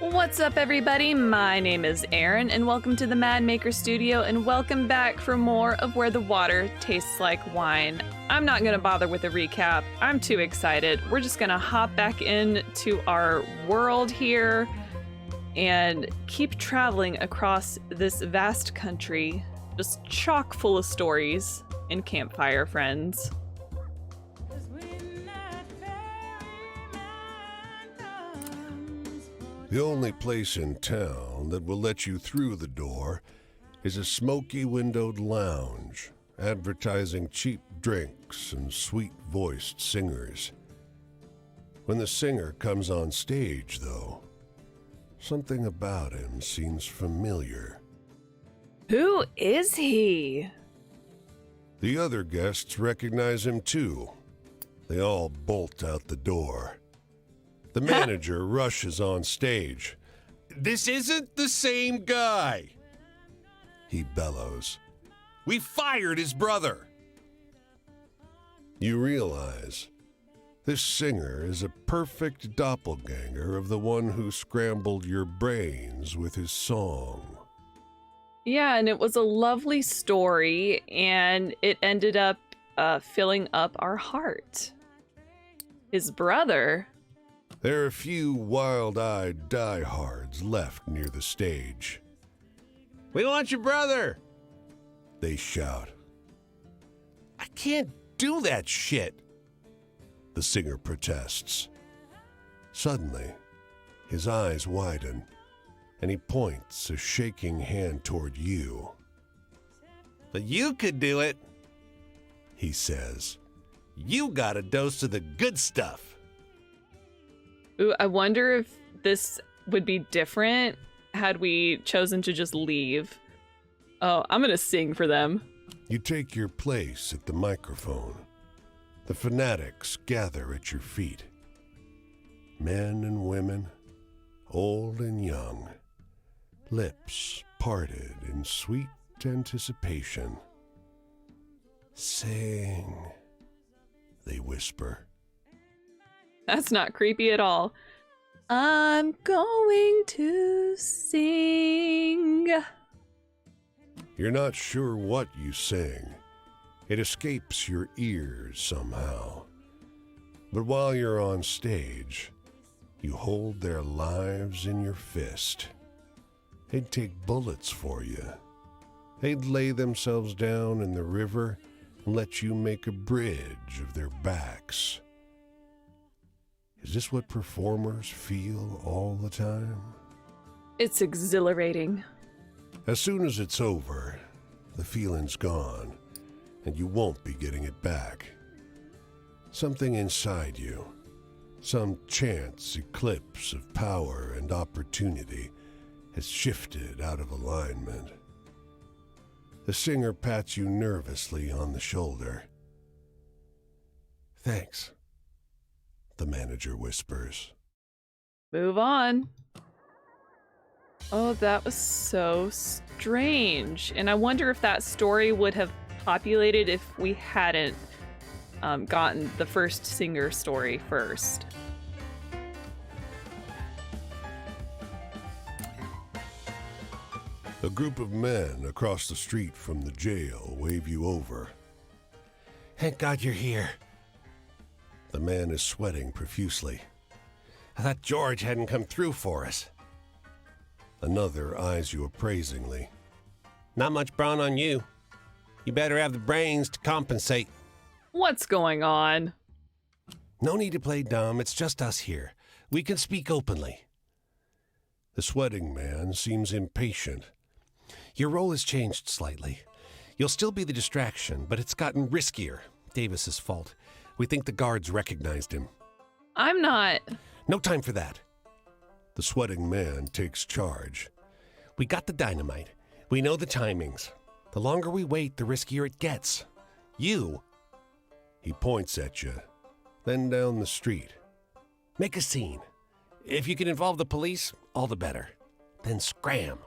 What's up, everybody? My name is Aaron, and welcome to the Mad Maker Studio, and welcome back for more of Where the Water Tastes Like Wine. I'm not going to bother with a recap. I'm too excited. We're just going to hop back into our world here and keep traveling across this vast country, just chock full of stories and campfire friends. The only place in town that will let you through the door is a smoky-windowed lounge, advertising cheap drinks and sweet-voiced singers. When the singer comes on stage, though, something about him seems familiar. Who is he? The other guests recognize him too. They all bolt out the door. The manager rushes on stage. "This isn't the same guy," he bellows. "We fired his brother." You realize this singer is a perfect doppelganger of the one who scrambled your brains with his song. Yeah, and it was a lovely story, and it ended up filling up our heart. His brother... There are a few wild-eyed diehards left near the stage. "We want your brother!" they shout. "I can't do that shit!" the singer protests. Suddenly, his eyes widen, and he points a shaking hand toward you. "But you could do it," he says. "You got a dose of the good stuff." Ooh, I wonder if this would be different had we chosen to just leave. Oh, I'm gonna sing for them. You take your place at the microphone. The fanatics gather at your feet. Men and women, old and young, lips parted in sweet anticipation. "Sing," they whisper. That's not creepy at all. I'm going to sing. You're not sure what you sing. It escapes your ears somehow. But while you're on stage, you hold their lives in your fist. They'd take bullets for you. They'd lay themselves down in the river and let you make a bridge of their backs. Is this what performers feel all the time? It's exhilarating. As soon as it's over, the feeling's gone, and you won't be getting it back. Something inside you, some chance eclipse of power and opportunity, has shifted out of alignment. The singer pats you nervously on the shoulder. "Thanks," the manager whispers. Move on. Oh, that was so strange. And I wonder if that story would have populated if we hadn't gotten the first singer story first. A group of men across the street from the jail wave you over. "Thank God you're here." The man is sweating profusely. "I thought George hadn't come through for us." Another eyes you appraisingly. "Not much brawn on you. You better have the brains to compensate." What's going on? "No need to play dumb. It's just us here. We can speak openly." The sweating man seems impatient. "Your role has changed slightly. You'll still be the distraction, but it's gotten riskier. Davis's fault. We think the guards recognized him." I'm not... "No time for that." The sweating man takes charge. "We got the dynamite. We know the timings. The longer we wait, the riskier it gets. You," he points at you, then down the street. "Make a scene. If you can involve the police, all the better. Then scram."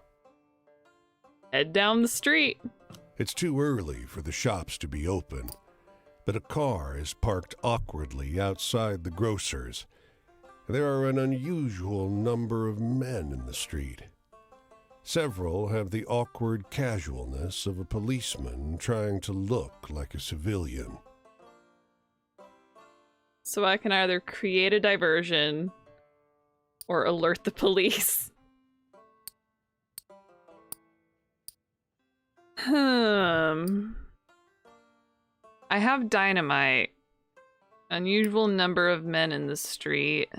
Head down the street. It's too early for the shops to be open, but a car is parked awkwardly outside the grocer's. There are an unusual number of men in the street. Several have the awkward casualness of a policeman trying to look like a civilian. So I can either create a diversion or alert the police. I have dynamite. Unusual number of men in the street.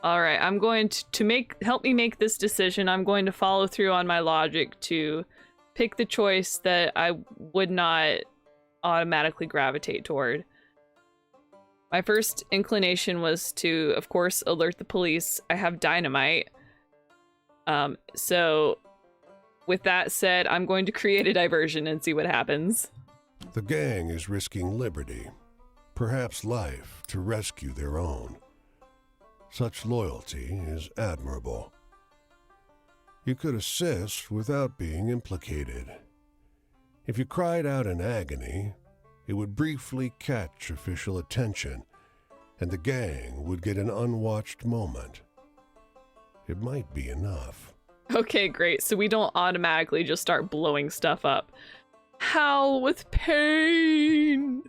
Alright, I'm going to help me make this decision. I'm going to follow through on my logic to pick the choice that I would not automatically gravitate toward. My first inclination was to, of course, alert the police. I have dynamite. So with that said, I'm going to create a diversion and see what happens. The gang is risking liberty, perhaps life, to rescue their own. Such loyalty is admirable. You could assist without being implicated. If you cried out in agony, it would briefly catch official attention, and the gang would get an unwatched moment. It might be enough. Okay, great. So we don't automatically just start blowing stuff up. Howl with pain!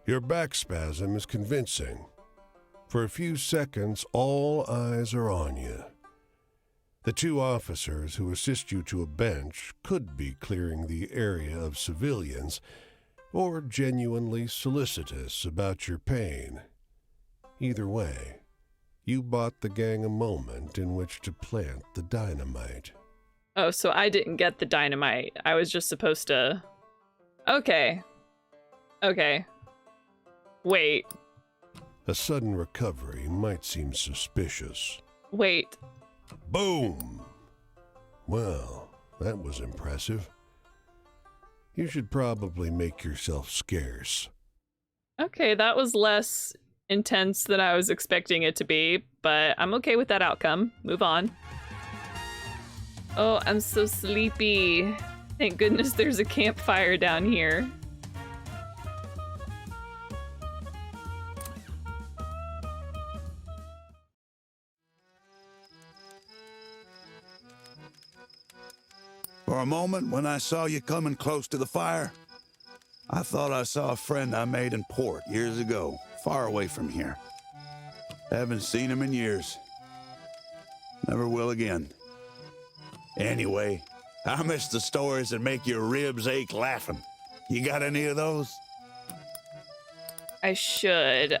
Your back spasm is convincing. For a few seconds, all eyes are on you. The two officers who assist you to a bench could be clearing the area of civilians, or genuinely solicitous about your pain. Either way, you bought the gang a moment in which to plant the dynamite. Oh, so I didn't get the dynamite. I was just supposed to... Okay. Okay. Wait. A sudden recovery might seem suspicious. Wait. Boom! Well, that was impressive. You should probably make yourself scarce. Okay, that was less intense than I was expecting it to be, but I'm okay with that outcome. Move on. Oh, I'm so sleepy. Thank goodness there's a campfire down here. For a moment, when I saw you coming close to the fire, I thought I saw a friend I made in port years ago, far away from here. Haven't seen him in years. Never will again. Anyway, I miss the stories that make your ribs ache laughing. You got any of those? I should.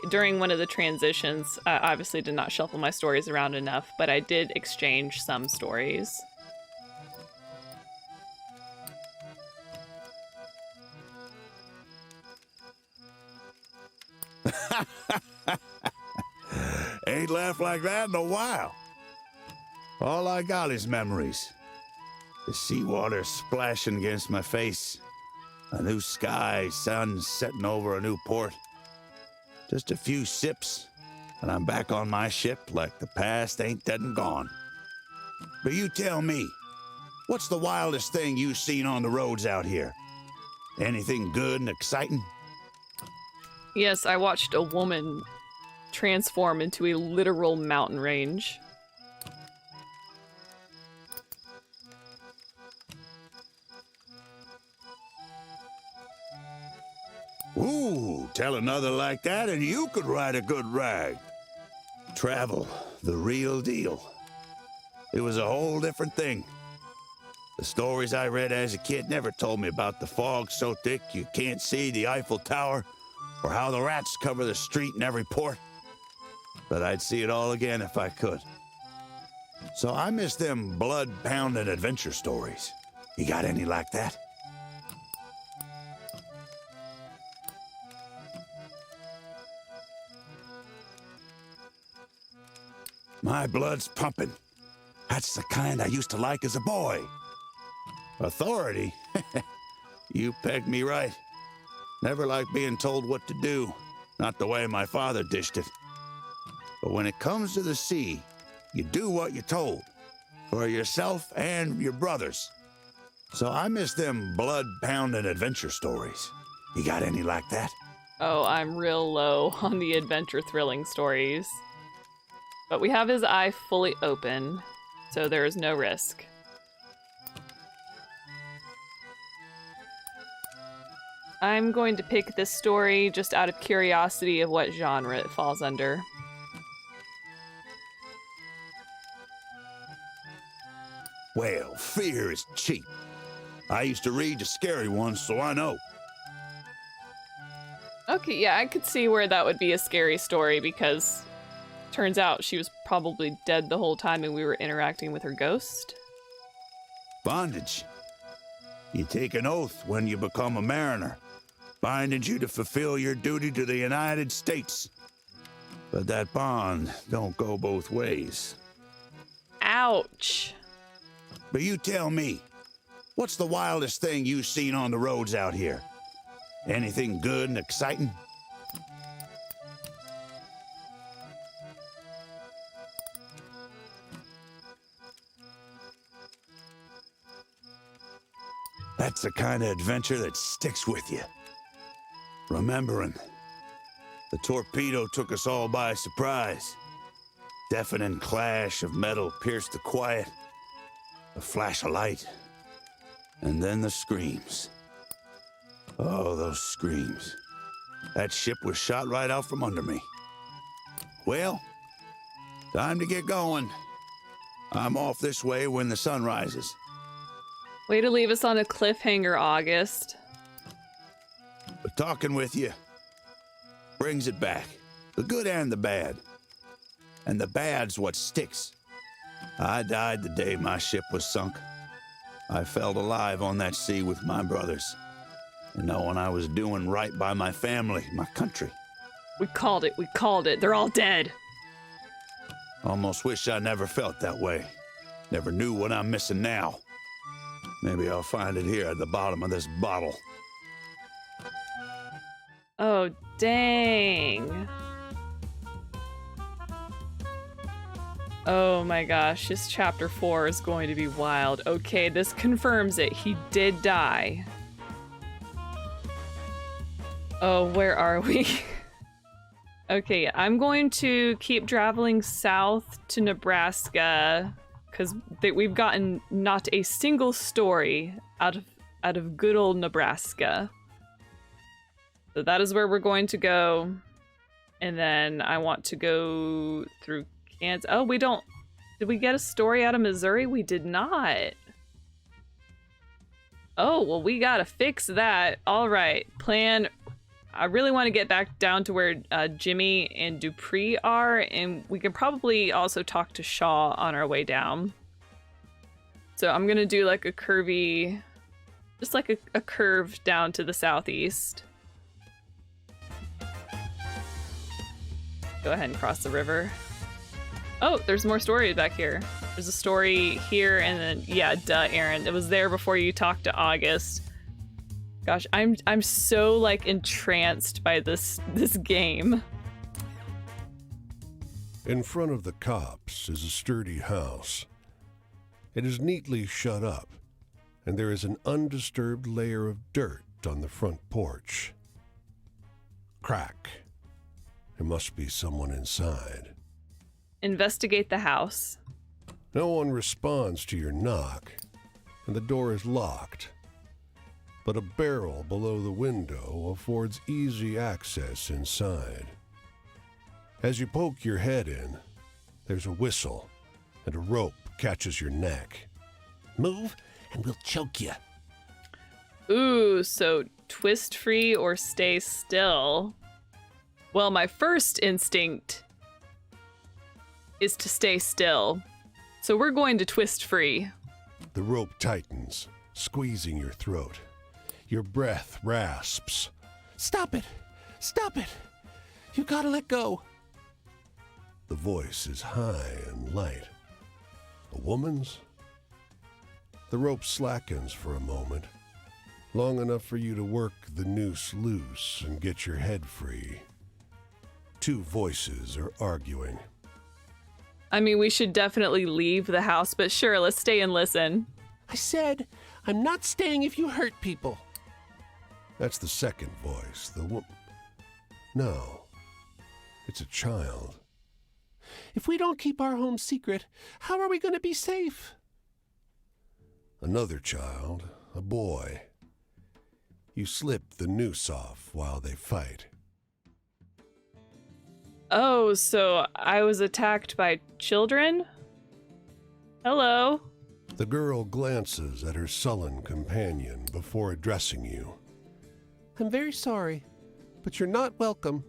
During one of the transitions, I obviously did not shuffle my stories around enough, but I did exchange some stories. Ain't laughed like that in a while. All I got is memories. The seawater splashing against my face. A new sky, sun setting over a new port. Just a few sips, and I'm back on my ship like the past ain't dead and gone. But you tell me, what's the wildest thing you've seen on the roads out here? Anything good and exciting? Yes, I watched a woman transform into a literal mountain range. Ooh, tell another like that and you could write a good rag. Travel, the real deal. It was a whole different thing. The stories I read as a kid never told me about the fog so thick you can't see the Eiffel Tower, or how the rats cover the street in every port. But I'd see it all again if I could. So I miss them blood-pounding adventure stories. You got any like that? My blood's pumping. That's the kind I used to like as a boy. Authority? You pegged me right. Never liked being told what to do. Not the way my father dished it. But when it comes to the sea, you do what you're told. For yourself and your brothers. So I miss them blood-pounding adventure stories. You got any like that? Oh, I'm real low on the adventure thrilling stories. But we have his eye fully open, so there is no risk. I'm going to pick this story just out of curiosity of what genre it falls under. Well, fear is cheap. I used to read the scary ones, so I know. Okay, yeah, I could see where that would be a scary story because turns out she was probably dead the whole time and we were interacting with her ghost. Bondage. You take an oath when you become a mariner, binding you to fulfill your duty to the United States. But that bond don't go both ways. Ouch. But you tell me, what's the wildest thing you've seen on the roads out here? Anything good and exciting? That's the kind of adventure that sticks with you. Remembering, the torpedo took us all by surprise. Deafening clash of metal pierced the quiet. A flash of light, and then the screams. Oh, those screams. That ship was shot right out from under me. Well, time to get going. I'm off this way when the sun rises. Way to leave us on a cliffhanger, August. But talking with you brings it back, the good and the bad. And the bad's what sticks. I died the day my ship was sunk. I felt alive on that sea with my brothers, and knowing I was doing right by my family, my country. We called it. They're all dead. Almost wish I never felt that way. Never knew what I'm missing now. Maybe I'll find it here at the bottom of this bottle. Oh, dang. Oh my gosh, this chapter 4 is going to be wild. Okay, this confirms it. He did die. Oh, where are we? Okay, I'm going to keep traveling south to Nebraska because we've gotten not a single story out of good old Nebraska. So that is where we're going to go. And then I want to go through Kansas. Oh, we don't. Did we get a story out of Missouri? We did not. Oh, well, we gotta fix that. All right, plan. I really want to get back down to where Jimmy and Dupree are, and we can probably also talk to Shaw on our way down. So I'm gonna do like a curvy, just like a curve down to the southeast. Go ahead and cross the river. Oh, there's more stories back here. There's a story here, and then yeah, duh, Aaron. It was there before you talked to August. Gosh, I'm so like entranced by this game. In front of the copse is a sturdy house. It is neatly shut up, and there is an undisturbed layer of dirt on the front porch. Crack. There must be someone inside. Investigate the house. No one responds to your knock, and the door is locked. But a barrel below the window affords easy access inside. As you poke your head in, there's a whistle, and a rope catches your neck. Move, and we'll choke you. Ooh, so twist free or stay still. Well, my first instinct is to stay still. So we're going to twist free. The rope tightens, squeezing your throat. Your breath rasps. Stop it! Stop it! You gotta let go. The voice is high and light. A woman's? The rope slackens for a moment, long enough for you to work the noose loose and get your head free. Two voices are arguing. I mean, we should definitely leave the house, but sure, let's stay and listen. I said, I'm not staying if you hurt people. That's the second voice. No, it's a child. If we don't keep our home secret, how are we going to be safe? Another child, a boy. You slip the noose off while they fight. Oh, so I was attacked by children? Hello. The girl glances at her sullen companion before addressing you. I'm very sorry, but you're not welcome.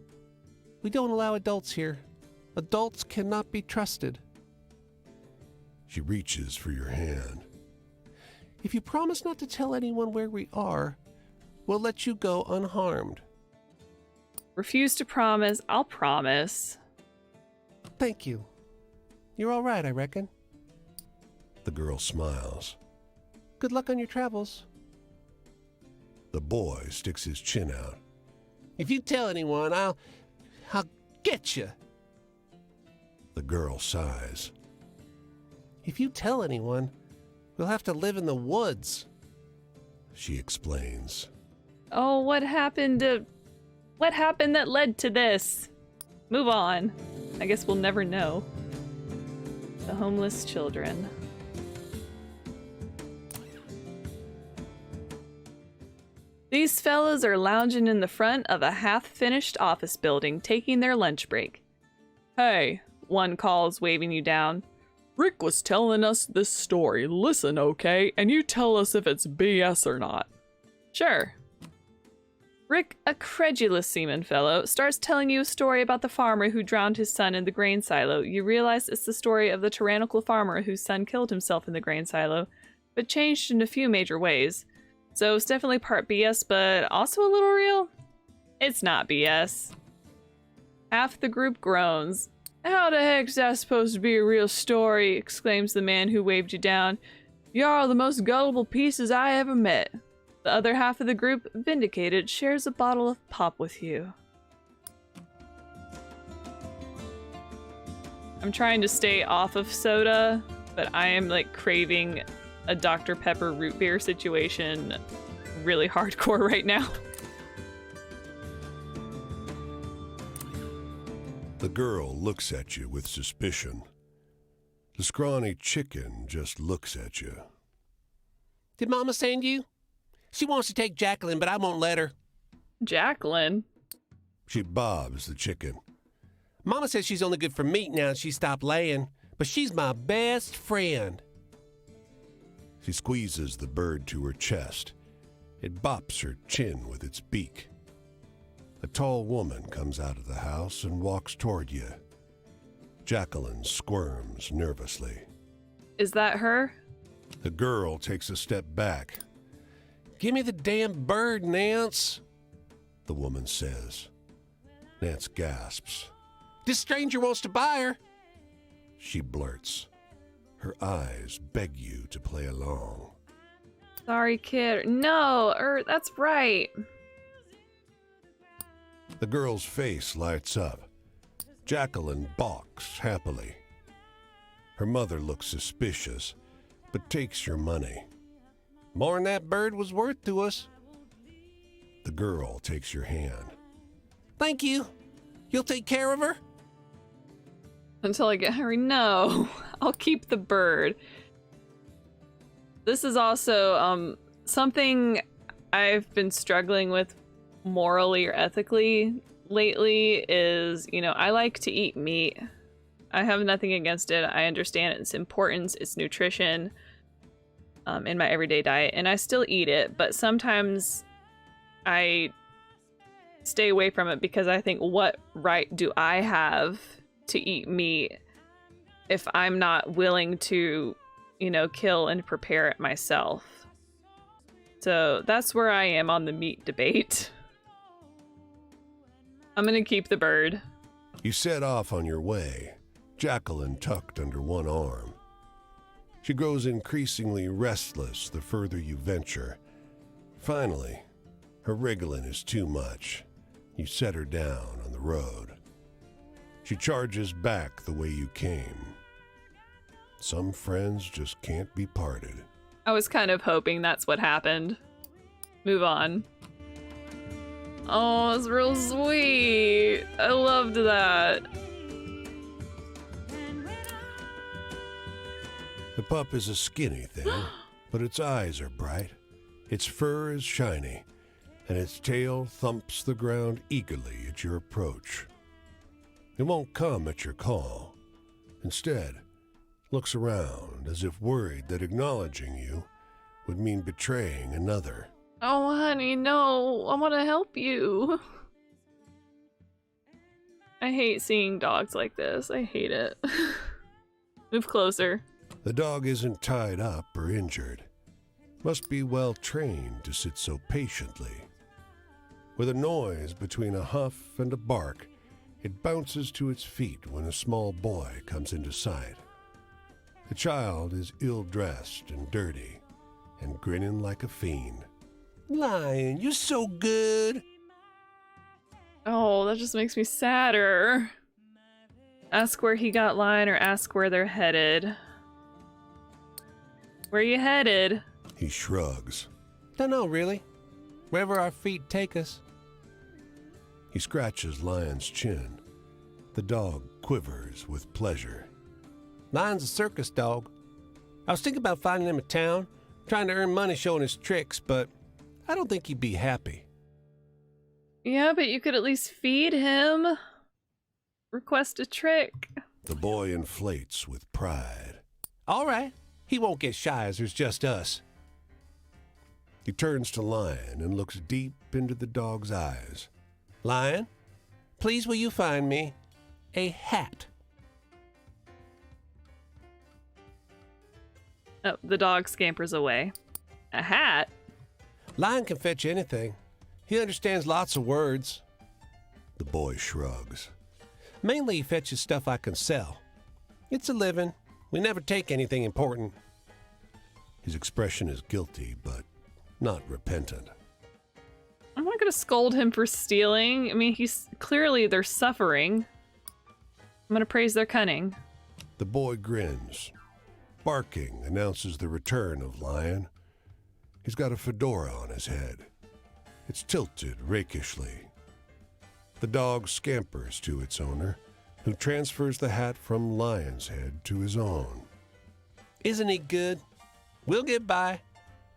We don't allow adults here. Adults cannot be trusted. She reaches for your hand. If you promise not to tell anyone where we are, we'll let you go unharmed. Refuse to promise. I'll promise. Thank you. You're all right, I reckon. The girl smiles. Good luck on your travels. The boy sticks his chin out. If you tell anyone, I'll get you. The girl sighs. If you tell anyone, we'll have to live in the woods. She explains. Oh, what happened that led to this? Move on. I guess we'll never know. The homeless children. These fellas are lounging in the front of a half-finished office building, taking their lunch break. Hey, one calls, waving you down. Rick was telling us this story. Listen, okay? And you tell us if it's BS or not. Sure. Rick, a credulous seaman fellow, starts telling you a story about the farmer who drowned his son in the grain silo. You realize it's the story of the tyrannical farmer whose son killed himself in the grain silo, but changed in a few major ways. So it's definitely part BS, but also a little real? It's not BS. Half the group groans. How the heck's that supposed to be a real story? Exclaims the man who waved you down. Y'all are the most gullible pieces I ever met. The other half of the group, vindicated, shares a bottle of pop with you. I'm trying to stay off of soda, but I am like craving a Dr. Pepper root beer situation really hardcore right now. The girl looks at you with suspicion. The scrawny chicken just looks at you. Did Mama send you? She wants to take Jacqueline, but I won't let her. Jacqueline? She bobs the chicken. Mama says she's only good for meat now she stopped laying, but she's my best friend. She squeezes the bird to her chest. It bops her chin with its beak. A tall woman comes out of the house and walks toward you. Jacqueline squirms nervously. Is that her? The girl takes a step back. Give me the damn bird, Nance, the woman says. Nance gasps. This stranger wants to buy her. She blurts. Her eyes beg you to play along. Sorry, kid. No, that's right. The girl's face lights up. Jacqueline balks happily. Her mother looks suspicious, but takes your money. More'n that bird was worth to us. The girl takes your hand. Thank you. You'll take care of her? Until I get Henry. No, I'll keep the bird. This is also something I've been struggling with morally or ethically lately is, I like to eat meat. I have nothing against it. I understand its importance, its nutrition in my everyday diet, and I still eat it, but sometimes I stay away from it because I think, what right do I have to eat meat if I'm not willing to, kill and prepare it myself? So that's where I am on the meat debate. I'm gonna keep the bird. You set off on your way, Jacqueline tucked under one arm. She grows increasingly restless the further you venture. Finally, her wriggling is too much. You set her down on the road. She charges back the way you came. Some friends just can't be parted. I was kind of hoping that's what happened. Move on. Oh, it's real sweet. I loved that. The pup is a skinny thing, but its eyes are bright, its fur is shiny, and its tail thumps the ground eagerly at your approach. It won't come at your call. Instead, looks around as if worried that acknowledging you would mean betraying another. Oh, honey, no. I want to help you. I hate seeing dogs like this. I hate it. Move closer. The dog isn't tied up or injured. Must be well trained to sit so patiently. With a noise between a huff and a bark, it bounces to its feet when a small boy comes into sight. The child is ill-dressed and dirty, and grinning like a fiend. Lion, you're so good. Oh, that just makes me sadder. Ask where he got Lion or ask where they're headed. Where you headed? He shrugs. Dunno, really. Wherever our feet take us. He scratches Lion's chin. The dog quivers with pleasure. Lion's a circus dog. I was thinking about finding him a town, trying to earn money showing his tricks, but I don't think he'd be happy. Yeah, but you could at least feed him. Request a trick. The boy inflates with pride. All right. He won't get shy as there's just us. He turns to Lion and looks deep into the dog's eyes. Lion, please will you find me a hat? Oh, the dog scampers away. A hat? Lion can fetch anything. He understands lots of words. The boy shrugs. Mainly he fetches stuff I can sell. It's a living. We never take anything important. His expression is guilty, but not repentant. I'm not gonna scold him for stealing. I mean, they're suffering. I'm gonna praise their cunning. The boy grins. Barking announces the return of Lion. He's got a fedora on his head. It's tilted rakishly. The dog scampers to its owner, who transfers the hat from Lion's head to his own. Isn't he good? We'll get by.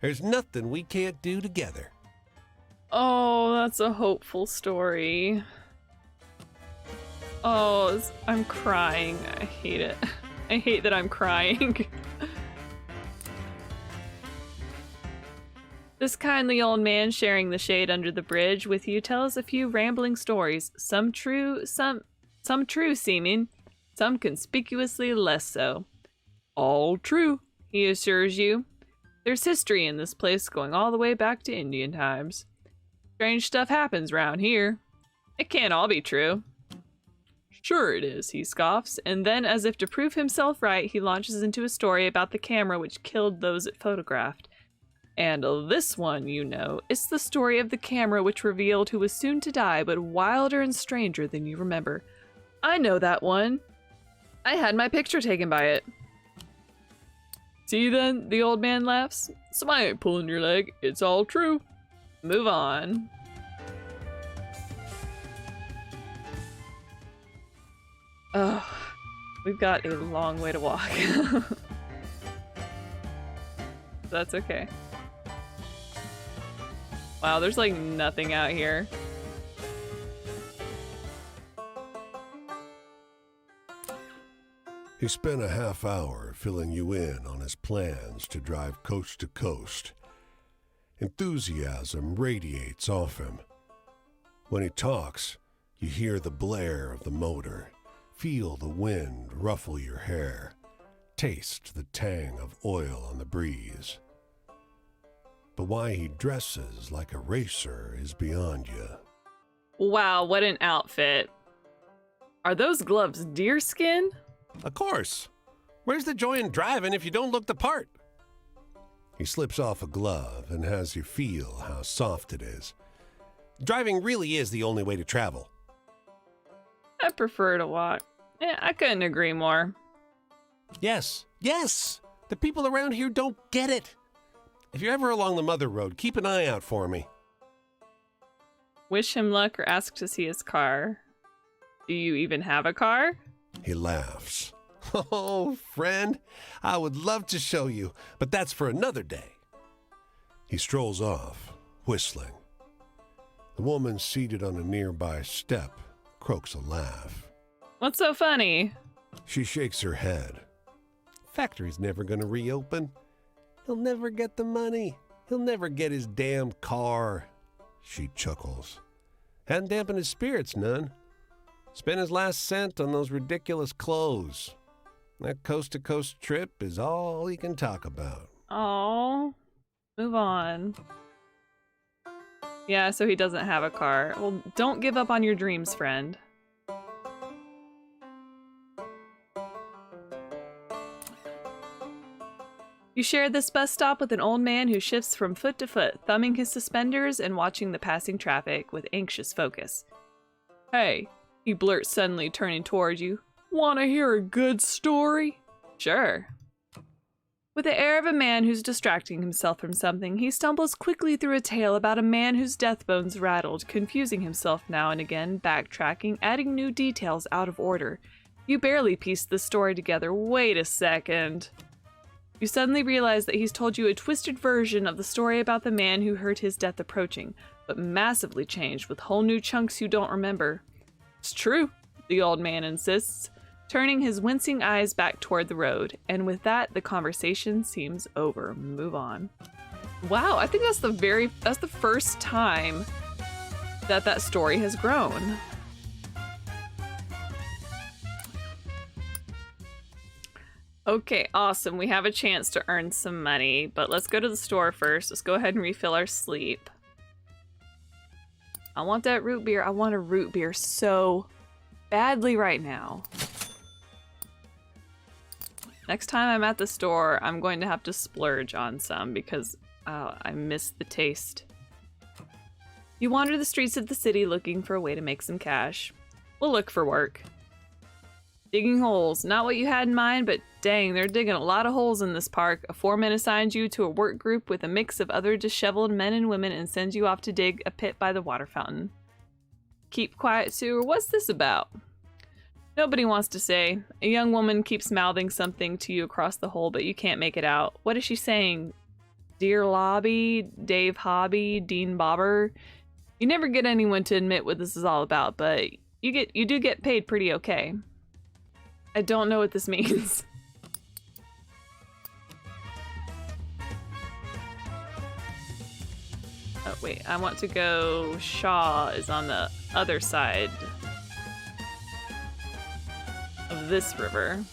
There's nothing we can't do together. Oh, that's a hopeful story. Oh, I'm crying. I hate it. I hate that I'm crying. This kindly old man sharing the shade under the bridge with you tells a few rambling stories, some true, some true seeming, some conspicuously less so. All true, he assures you. There's history in this place going all the way back to Indian times. Strange stuff happens round here. It can't all be true. Sure it is, he scoffs, and then as if to prove himself right, he launches into a story about the camera which killed those it photographed. And this one, you know, is the story of the camera which revealed who was soon to die, but wilder and stranger than you remember. I know that one. I had my picture taken by it. See then, the old man laughs. So I ain't pulling your leg, it's all true. Move on. Ugh, we've got a long way to walk. That's okay. Wow, there's like nothing out here. He spent a half hour filling you in on his plans to drive coast to coast. Enthusiasm radiates off him. When he talks, you hear the blare of the motor, feel the wind ruffle your hair, taste the tang of oil on the breeze. But why he dresses like a racer is beyond you. Wow, what an outfit. Are those gloves deerskin? Of course. Where's the joy in driving if you don't look the part? He slips off a glove and has you feel how soft it is. Driving really is the only way to travel. I prefer to walk. Yeah, I couldn't agree more. Yes, yes! The people around here don't get it. If you're ever along the Mother Road, keep an eye out for me. Wish him luck or ask to see his car. Do you even have a car? He laughs. Oh, friend, I would love to show you, but that's for another day. He strolls off, whistling. The woman seated on a nearby step croaks a laugh. What's so funny? She shakes her head. Factory's never going to reopen. He'll never get the money. He'll never get his damn car. She chuckles. Hadn't dampened his spirits none. Spent his last cent on those ridiculous clothes. That coast-to-coast trip is all he can talk about. Oh, move on. Yeah, so he doesn't have a car. Well, don't give up on your dreams, friend. You share this bus stop with an old man who shifts from foot to foot, thumbing his suspenders and watching the passing traffic with anxious focus. Hey, he blurts suddenly, turning toward you. Want to hear a good story? Sure. With the air of a man who's distracting himself from something, he stumbles quickly through a tale about a man whose death bones rattled, confusing himself now and again, backtracking, adding new details out of order. You barely piece the story together. Wait a second. You suddenly realize that he's told you a twisted version of the story about the man who heard his death approaching, but massively changed with whole new chunks you don't remember. It's true, the old man insists, turning his wincing eyes back toward the road, and with that, the conversation seems over. Move on. Wow, I think that's the first time that story has grown. Okay, awesome. We have a chance to earn some money, but let's go to the store first. Let's go ahead and refill our sleep. I want that root beer. I want a root beer so badly right now. Next time I'm at the store, I'm going to have to splurge on some because I miss the taste. You wander the streets of the city looking for a way to make some cash. We'll look for work. Digging holes. Not what you had in mind, but dang, they're digging a lot of holes in this park. A foreman assigns you to a work group with a mix of other disheveled men and women and sends you off to dig a pit by the water fountain. Keep quiet, Sue, or what's this about? Nobody wants to say. A young woman keeps mouthing something to you across the hole, but you can't make it out. What is she saying? Dear Lobby, Dave Hobby, Dean Bobber? You never get anyone to admit what this is all about, but you do get paid pretty okay. I don't know what this means. Oh, wait, I want to go. Shaw is on the other side of this river.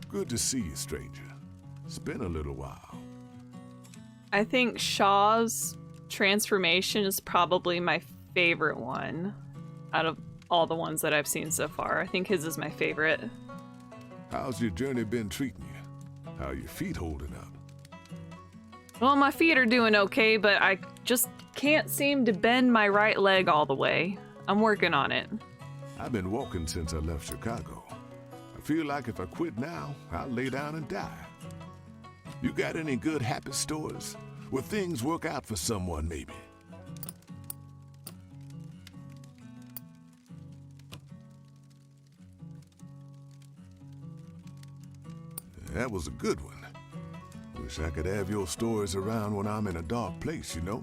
Good to see you, stranger. It's been a little while. I think Shaw's transformation is probably my favorite one out of all the ones that I've seen so far. I think his is my favorite. How's your journey been treating you? How are your feet holding up? Well, my feet are doing okay, but I just can't seem to bend my right leg all the way. I'm working on it. I've been walking since I left Chicago. I feel like if I quit now, I'll lay down and die. You got any good happy stories where things work out for someone, maybe? That was a good one. Wish I could have your stories around when I'm in a dark place, you know?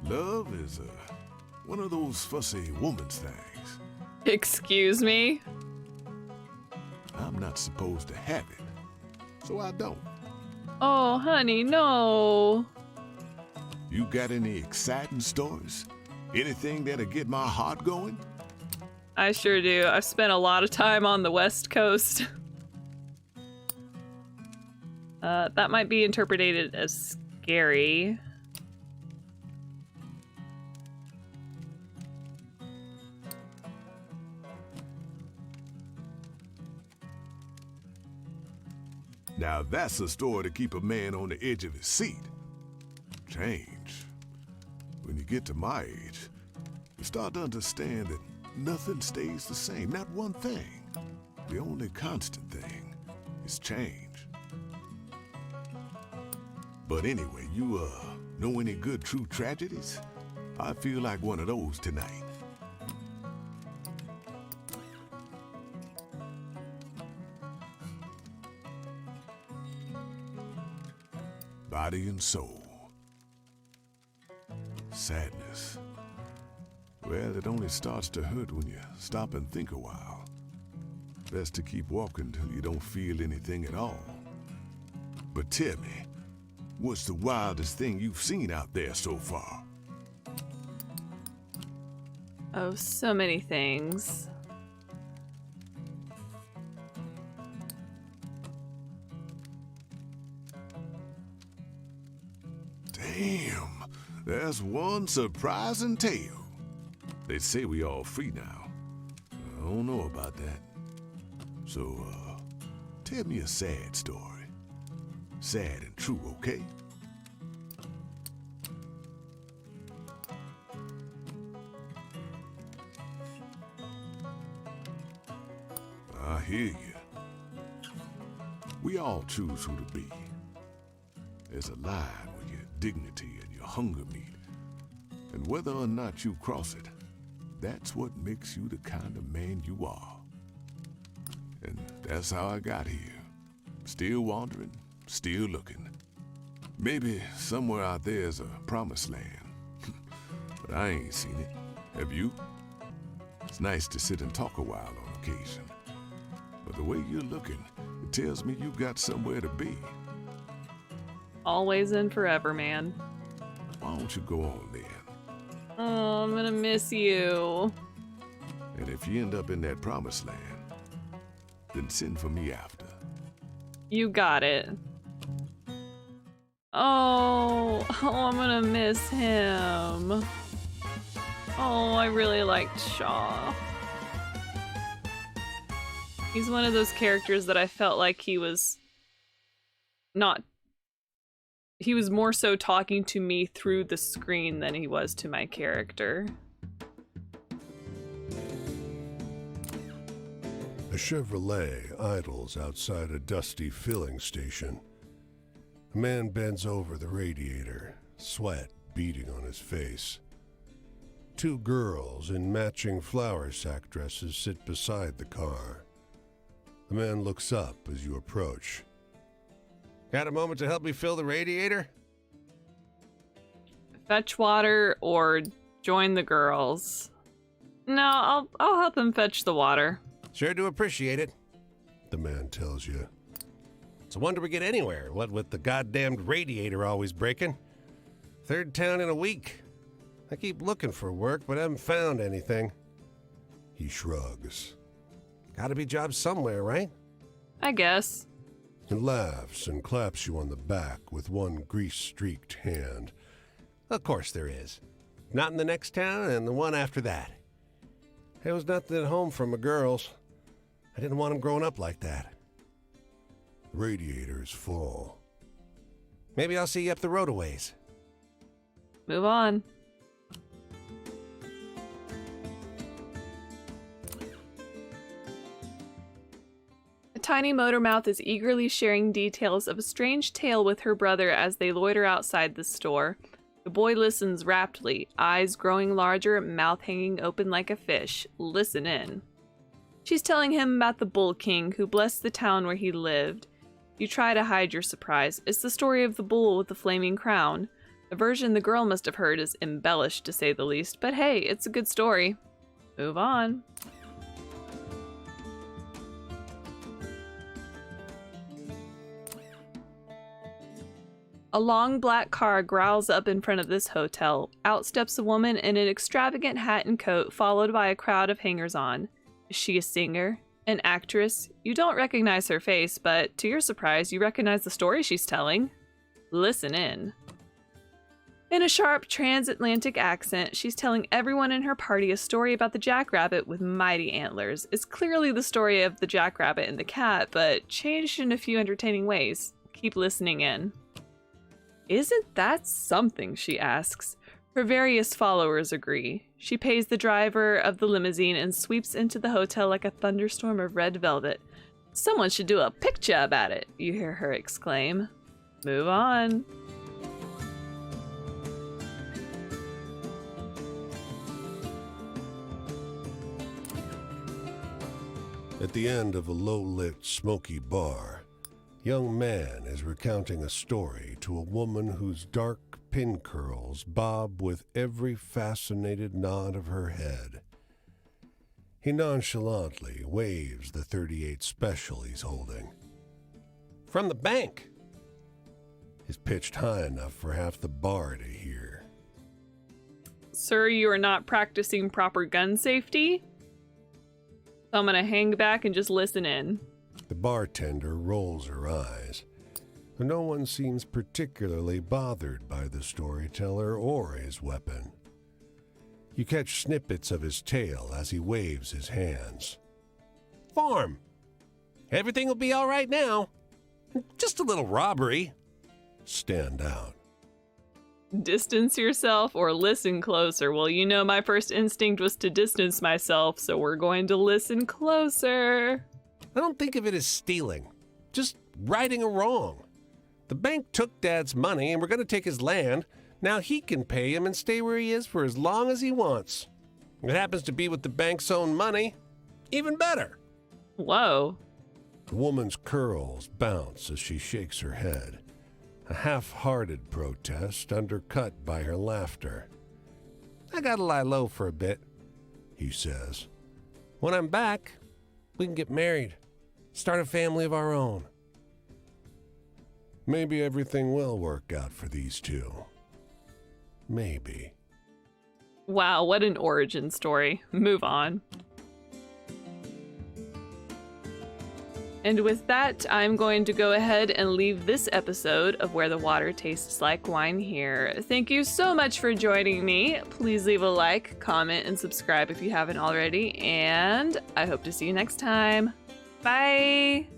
Love is one of those fussy woman's things. Excuse me? I'm not supposed to have it, so I don't. Oh, honey, no. You got any exciting stories? Anything that'll get my heart going? I sure do. I've spent a lot of time on the West Coast. That might be interpreted as scary. Now that's a story to keep a man on the edge of his seat. Change. When you get to my age, you start to understand that nothing stays the same, not one thing. The only constant thing is change. But anyway, you know any good true tragedies? I feel like one of those tonight. Body and soul. Sadness. Well, it only starts to hurt when you stop and think a while. Best to keep walking till you don't feel anything at all. But tell me, what's the wildest thing you've seen out there so far? Oh, so many things. Damn, that's one surprising tale. They say we all free now. I don't know about that. So, tell me a sad story. Sad and true, okay? I hear you. We all choose who to be. There's a line where your dignity and your hunger meet. And whether or not you cross it, that's what makes you the kind of man you are. And that's how I got here. Still wandering, still looking. Maybe somewhere out there's a promised land. But I ain't seen it. Have you? It's nice to sit and talk a while on occasion. But the way you're looking, it tells me you've got somewhere to be. Always and forever, man. Why don't you go on then? Oh, I'm gonna miss you. And if you end up in that promised land, then send for me after. You got it. Oh, I'm gonna miss him. Oh, I really liked Shaw. He's one of those characters that I felt like he was more so talking to me through the screen than he was to my character. A Chevrolet idles outside a dusty filling station. A man bends over the radiator, sweat beading on his face. Two girls in matching flower sack dresses sit beside the car. The man looks up as you approach. Got a moment to help me fill the radiator? Fetch water or join the girls? No, I'll help him fetch the water. Sure do appreciate it. The man tells you. It's a wonder we get anywhere, what with the goddamned radiator always breaking. Third town in a week. I keep looking for work, but haven't found anything. He shrugs. Gotta be jobs somewhere, right? I guess. He laughs and claps you on the back with one grease-streaked hand. Of course there is. Not in the next town and the one after that. There was nothing at home for my girls. I didn't want them growing up like that. The radiator's full. Maybe I'll see you up the road a ways. Move on. A tiny Motormouth is eagerly sharing details of a strange tale with her brother as they loiter outside the store. The boy listens raptly, eyes growing larger, mouth hanging open like a fish. Listen in. She's telling him about the Bull King who blessed the town where he lived. You try to hide your surprise. It's the story of the bull with the flaming crown. The version the girl must have heard is embellished, to say the least, but hey, it's a good story. Move on. A long black car growls up in front of this hotel. Out steps a woman in an extravagant hat and coat, followed by a crowd of hangers-on. Is she a singer? An actress? You don't recognize her face, but to your surprise, you recognize the story she's telling. Listen in. In a sharp transatlantic accent, she's telling everyone in her party a story about the Jackrabbit with mighty antlers. It's clearly the story of the Jackrabbit and the cat, but changed in a few entertaining ways. Keep listening in. Isn't that something, she asks. Her various followers agree. She pays the driver of the limousine and sweeps into the hotel like a thunderstorm of red velvet. Someone should do a picture about it, you hear her exclaim. Move on. At the end of a low-lit, smoky bar, a young man is recounting a story to a woman whose dark pin curls bob with every fascinated nod of her head. He nonchalantly waves the .38 special he's holding. From the bank. Is pitched high enough for half the bar to hear. Sir, you are not practicing proper gun safety? I'm gonna hang back and just listen in. The bartender rolls her eyes. No one seems particularly bothered by the storyteller or his weapon. You catch snippets of his tail as he waves his hands. Farm. Everything will be all right now. Just a little robbery. Stand out. Distance yourself or listen closer. Well, you know my first instinct was to distance myself, so we're going to listen closer. I don't think of it as stealing. Just righting a wrong. The bank took Dad's money and we're going to take his land. Now he can pay him and stay where he is for as long as he wants. It happens to be with the bank's own money. Even better. Whoa. The woman's curls bounce as she shakes her head. A half-hearted protest undercut by her laughter. I gotta lie low for a bit, he says. When I'm back, we can get married. Start a family of our own. Maybe everything will work out for these two. Maybe. Wow, what an origin story. Move on. And with that, I'm going to go ahead and leave this episode of Where the Water Tastes Like Wine here. Thank you so much for joining me. Please leave a like, comment, and subscribe if you haven't already. And I hope to see you next time. Bye!